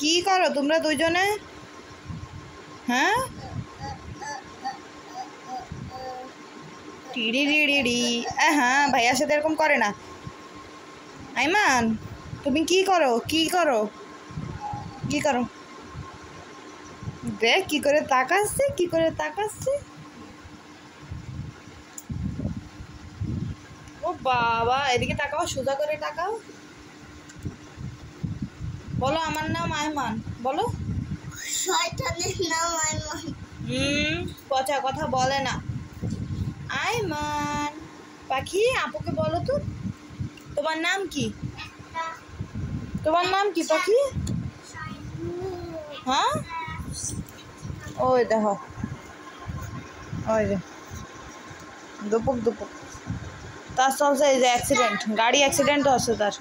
কি করো তোমরা দুইজনে? হ্যাঁ টিড়ি রিড়ি। হ্যাঁ ভাইয়ার সাথে এরকম করে না। আইমান তুমি কি করো কি করো কি করো? দেখ কি করে তাকাচ্ছে কি করে তাকাচ্ছে। ও বাবা, এদিকে তাকাও, সোজা করে তাকাও। বলো আমার নাম আইমান, বলো। শয়তানের নাম আইমান। পচা কথা বলে না। আইমান পাখি, আপুকে বলো তো তোমার নাম কি? তোমার নাম কি পাখি? হ্যাঁ ওই দেখো, ওই যে দুপুক দুপুক তার চলছে, এই যে অ্যাক্সিডেন্ট, গাড়ি অ্যাক্সিডেন্ট হচ্ছে তার।